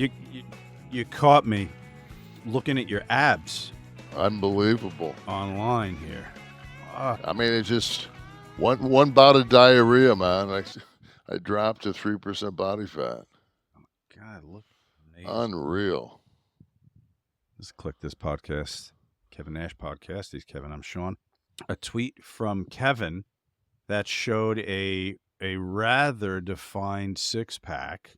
You you caught me looking at your abs Unbelievable. online here. I mean, it's just one bout of diarrhea, man. I dropped to 3% body fat. God, look amazing. Unreal. Let's click this podcast. Kevin Nash podcast. He's Kevin. I'm Sean. A tweet from Kevin that showed a rather defined six pack.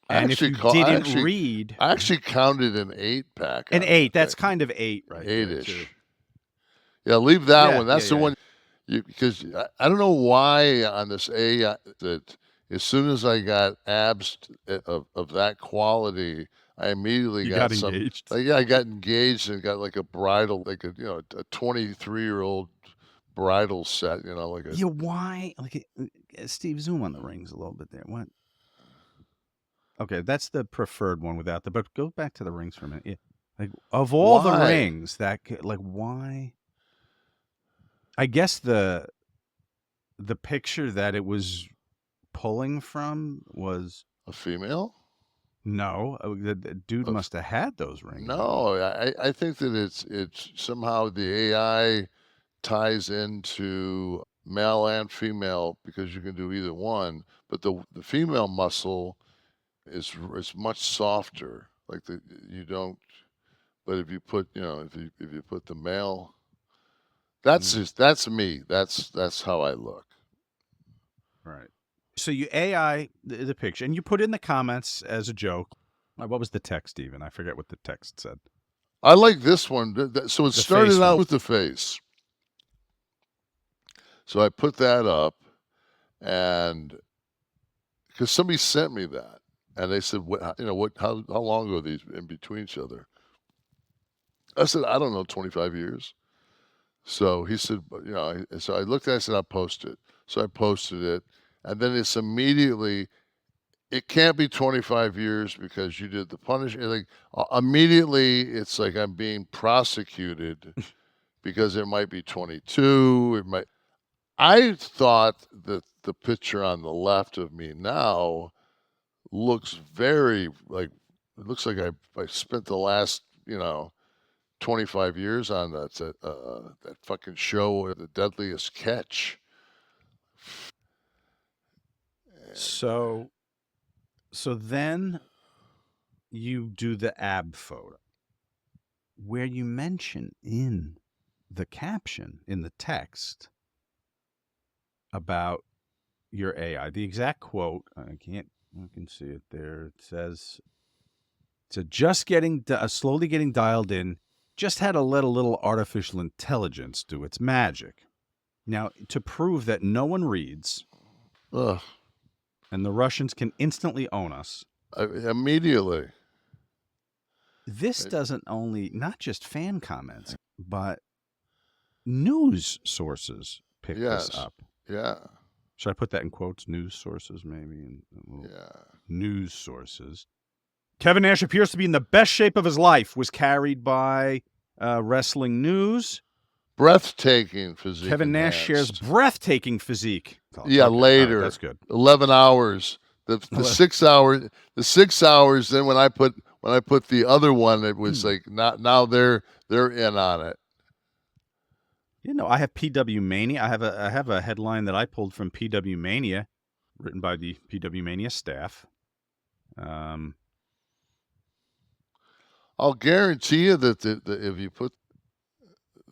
And if you didn't read, I actually counted an 8-pack. an 8. That's kind of 8, right? 8-ish. Yeah, leave that one. That's the yeah. one. Because I don't know why on this AI that as soon as I got abs of that quality, I immediately got engaged. I got engaged and got like a bridal, like a 23-year-old bridal set. Like a. Yeah, why? Like, Steve, zoom on the rings a little bit there. What? Okay, that's the preferred one without the. But go back to the rings for a minute. Yeah. Like, of all the rings, why? I guess the picture that it was pulling from was A female? No, the dude must have had those rings. No, I think that it's somehow the AI ties into male and female because you can do either one, but the female muscle is much softer. Like you don't. But if you put if you put the male, that's me. That's how I look. Right. So you AI the picture and you put in the comments as a joke. What was the text even? I forget what the text said. I like this one. So it started out with the face. So I put that up, and because somebody sent me that, and they said, how long ago are these in between each other? I said, I don't know, 25 years. So he said, so I looked at it and said, I'll post it. So I posted it, and then it's immediately, it can't be 25 years because you did the punishment. Like immediately, it's like I'm being prosecuted because it might be 22. It might. I thought that the picture on the left of me now looks very like it looks like I spent the last 25 years on that fucking show, The Deadliest Catch. So then you do the ab photo where you mention in the caption, in the text, about your AI. The exact quote, I can see it there. It says, just slowly getting dialed in, just had to let a little artificial intelligence do its magic. Now, to prove that no one reads, and the Russians can instantly own us. Immediately. This doesn't only, not just fan comments, but news sources pick this up. Yeah. Should I put that in quotes? News sources, maybe? News sources. Kevin Nash appears to be in the best shape of his life. Was carried by Wrestling News. Breathtaking physique. Kevin Nash shares breathtaking physique. Later. That's good. 11 hours. The 6 hours. The 6 hours. Then when I put the other one, it was like now they're in on it. I have PW Mania. I have a headline that I pulled from PW Mania, written by the PW Mania staff. I'll guarantee you that if you put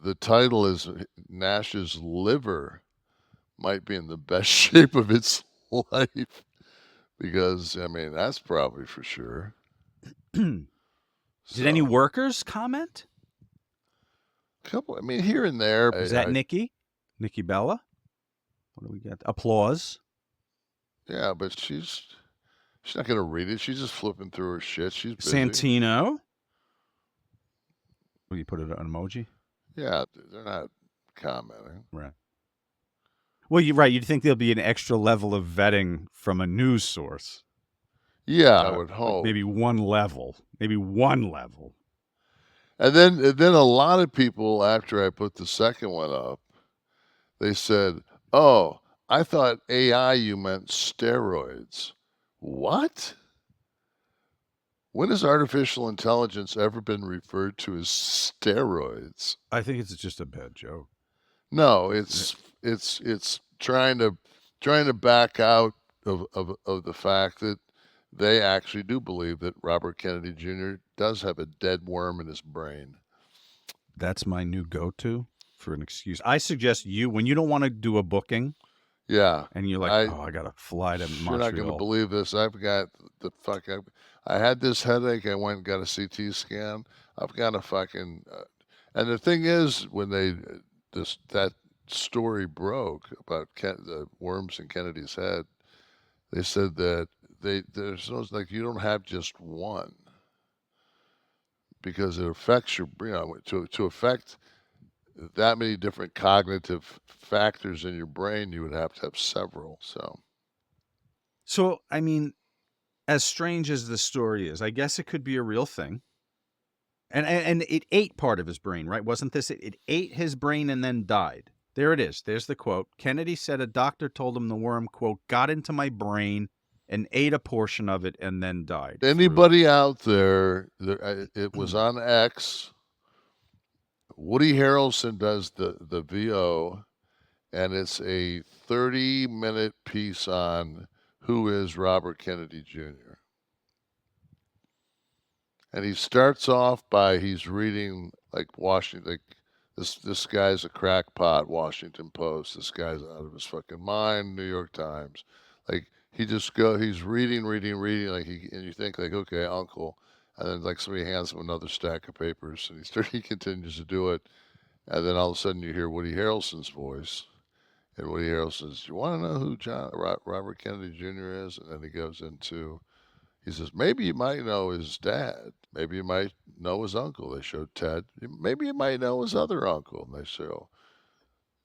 the title is Nash's liver might be in the best shape of its life, because that's probably for sure. Did any workers comment? Couple, here and there. Is that Nikki Bella? What do we got? Applause. Yeah, but she's not gonna read it. She's just flipping through her shit. She's busy. Santino. Will you put it an emoji? Yeah, they're not commenting. Right. Well, you're right. You'd think there'll be an extra level of vetting from a news source. Yeah, I would hope. Maybe one level. And then a lot of people, after I put the second one up, they said, "Oh, I thought AI you meant steroids." What? When has artificial intelligence ever been referred to as steroids? I think it's just a bad joke. No, it's trying to back out of the fact that they actually do believe that Robert Kennedy Jr. does have a dead worm in his brain. That's my new go-to for an excuse. I suggest you, when you don't want to do a booking Yeah, and you're like, I oh, I got to fly to you're not gonna Montreal. believe this. I've got the fuck. I had this headache. I went and got a CT scan. I've got a fucking. And the thing is, when that story broke about the worms in Kennedy's head, they said that there's no, like, you don't have just one, because it affects your, to affect that many different cognitive factors in your brain, you would have to have several. So, I mean, as strange as the story is, I guess it could be a real thing. And it ate part of his brain, right? Wasn't this it? It ate his brain and then died. There it is. There's the quote. Kennedy said a doctor told him the worm, quote, got into my brain and ate a portion of it and then died. Anybody out there, it was on X. Woody Harrelson does the VO, and it's a 30-minute piece on who is Robert Kennedy Jr. And he starts off by he's reading, like, Washington, like, this guy's a crackpot, Washington Post. This guy's out of his fucking mind, New York Times. Like, he's reading, like, and you think, like, okay, uncle. And then, like, somebody hands him another stack of papers, and he continues to do it. And then all of a sudden you hear Woody Harrelson's voice. And Woody Harrelson says, "You want to know who Robert Kennedy Jr. is?" And then he goes into, he says, "Maybe you might know his dad. Maybe you might know his uncle." They showed Ted. "Maybe you might know his other uncle." And they show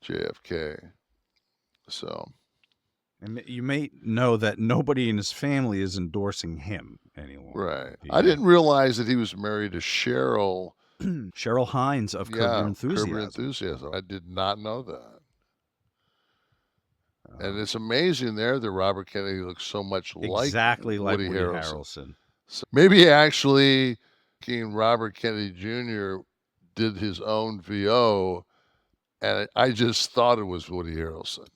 JFK. So, And you may know that nobody in his family is endorsing him anymore. right. I didn't realize that he was married to Cheryl. Cheryl Hines of Curb Your Enthusiasm. Curb Your Enthusiasm. I did not know that. And it's amazing there that Robert Kennedy looks so much exactly like Woody Harrelson. So maybe actually Robert Kennedy Jr. did his own VO, and I just thought it was Woody Harrelson.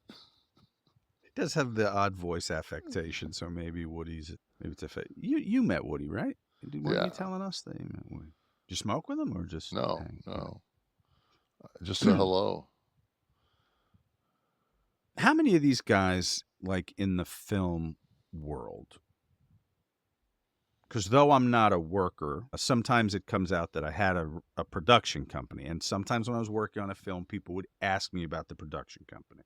He does have the odd voice affectation, so maybe Woody's. Maybe it's a you met Woody, right? Weren't you telling us that you met Woody? Did you smoke with him or just no? Just a hello. How many of these guys, like, in the film world? Because though I'm not a worker, sometimes it comes out that I had a production company. And sometimes when I was working on a film, people would ask me about the production company.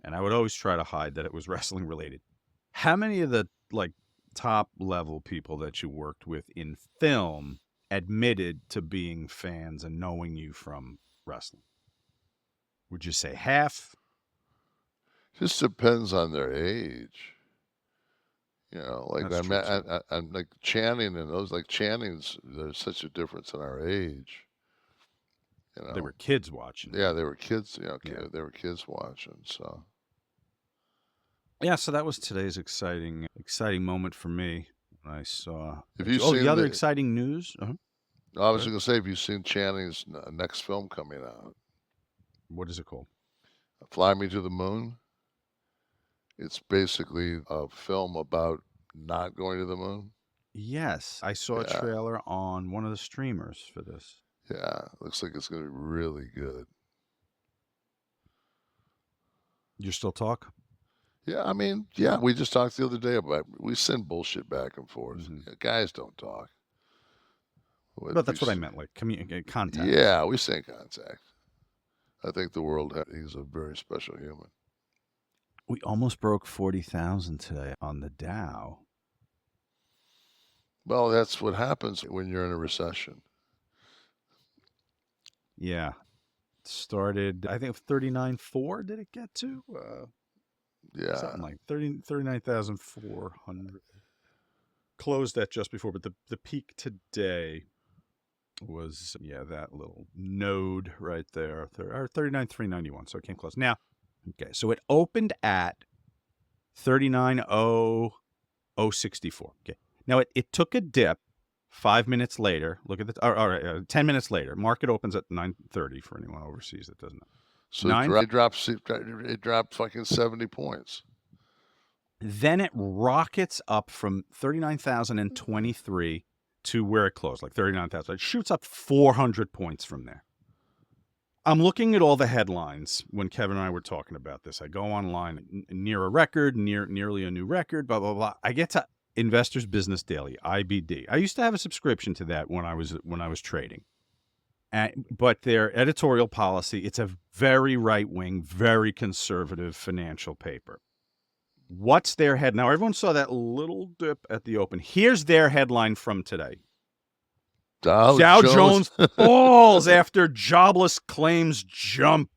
And I would always try to hide that it was wrestling related. How many of the, like, top level people that you worked with in film admitted to being fans and knowing you from wrestling? Would you say half? Just depends on their age. You know, like I'm like Channing and those, like Channing's, there's such a difference in our age. You know, they were kids watching. Yeah, they were kids. They were kids watching. So yeah, so that was today's exciting moment for me when I saw. Have you seen the other exciting news? I was going to say, have you seen Channing's next film coming out? What is it called? Fly Me to the Moon. It's basically a film about not going to the moon. Yes, I saw a trailer on one of the streamers for this. Yeah, looks like it's going to be really good. You still talk? Yeah, I mean, yeah, we just talked the other day about, we send bullshit back and forth. Mm-hmm. Guys don't talk. But that's what I meant, like contact. Yeah, we stay in contact. I think the world, he's a very special human. We almost broke 40,000 today on the Dow. Well, that's what happens when you're in a recession. Yeah. It started, I think, 39.4 did it get to? Yeah. Something like 39,400. Closed at just before, but the peak today was, that little node right there, 39,391. So it came close. Now, okay, so it opened at 39,064. Okay. Now it took a dip. 5 minutes later, look at the all right, 10 minutes later, market opens at 9:30 for anyone overseas that doesn't know. So it dropped fucking 70 points. Then it rockets up from 39,023 to where it closed, like 39,000. It shoots up 400 points from there. I'm looking at all the headlines when Kevin and I were talking about this. I go online, near a record, nearly a new record, blah, blah, blah. I get to Investors Business Daily, IBD. I used to have a subscription to that when I was trading. But their editorial policy, it's a very right-wing, very conservative financial paper. What's their head? Now, everyone saw that little dip at the open. Here's their headline from today. Dow Jones falls after jobless claims jump.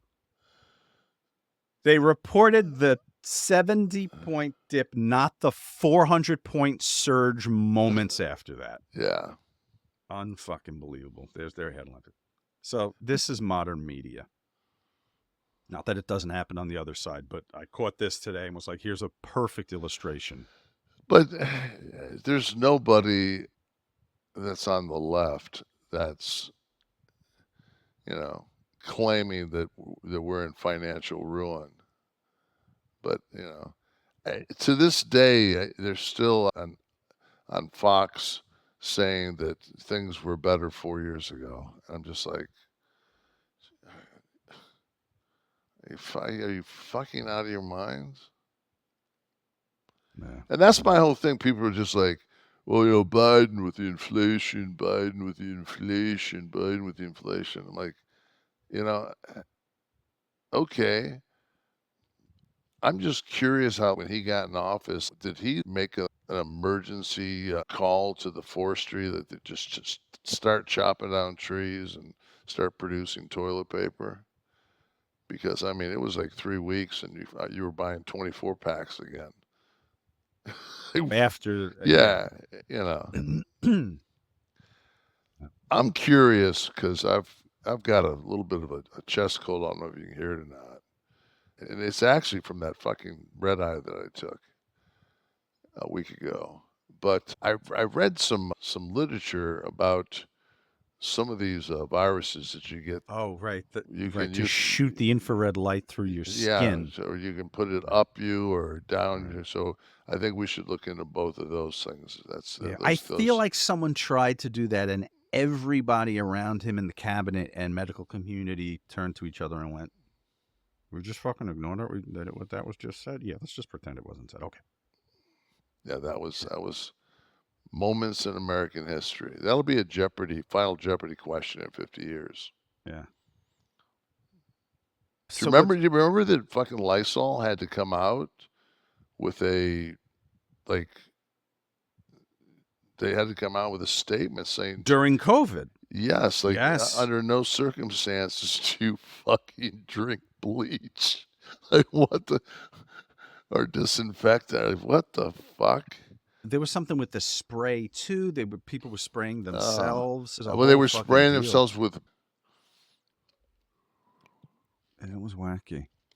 They reported the 70-point dip, not the 400-point surge moments after that. Yeah. Unfucking believable. There's their headline. So this is modern media. Not that it doesn't happen on the other side, but I caught this today and was like, here's a perfect illustration. But there's nobody that's on the left that's, claiming that we're in financial ruin. But, to this day, they're still on Fox saying that things were better 4 years ago. I'm just like, are you fucking out of your minds? Yeah. And that's my whole thing. People are just like, well, Biden with the inflation, Biden with the inflation, Biden with the inflation. I'm like, okay. I'm just curious how when he got in office, did he make an emergency call to the forestry that they just start chopping down trees and start producing toilet paper? Because, it was like 3 weeks and you were buying 24 packs again. After. Yeah, I'm curious because I've got a little bit of a chest cold. I don't know if you can hear it or not. And it's actually from that fucking red eye that I took a week ago. But I read some literature about some of these viruses that you get. Oh, right. You can use, shoot the infrared light through your skin. Yeah, so you can put it up you or down you. So I think we should look into both of those things. I feel like someone tried to do that, and everybody around him in the cabinet and medical community turned to each other and went, "We just fucking ignored it. What that was just said. Yeah, let's just pretend it wasn't said." Okay. Yeah, that was moments in American history. That'll be a final Jeopardy question in 50 years. Yeah. Do you remember that fucking Lysol had to come out with they had to come out with a statement saying during COVID. Yes, under no circumstances do you fucking drink bleach. Like or disinfectant. What the fuck? There was something with the spray too. People were spraying themselves. Well, they were spraying themselves with. And it was wacky.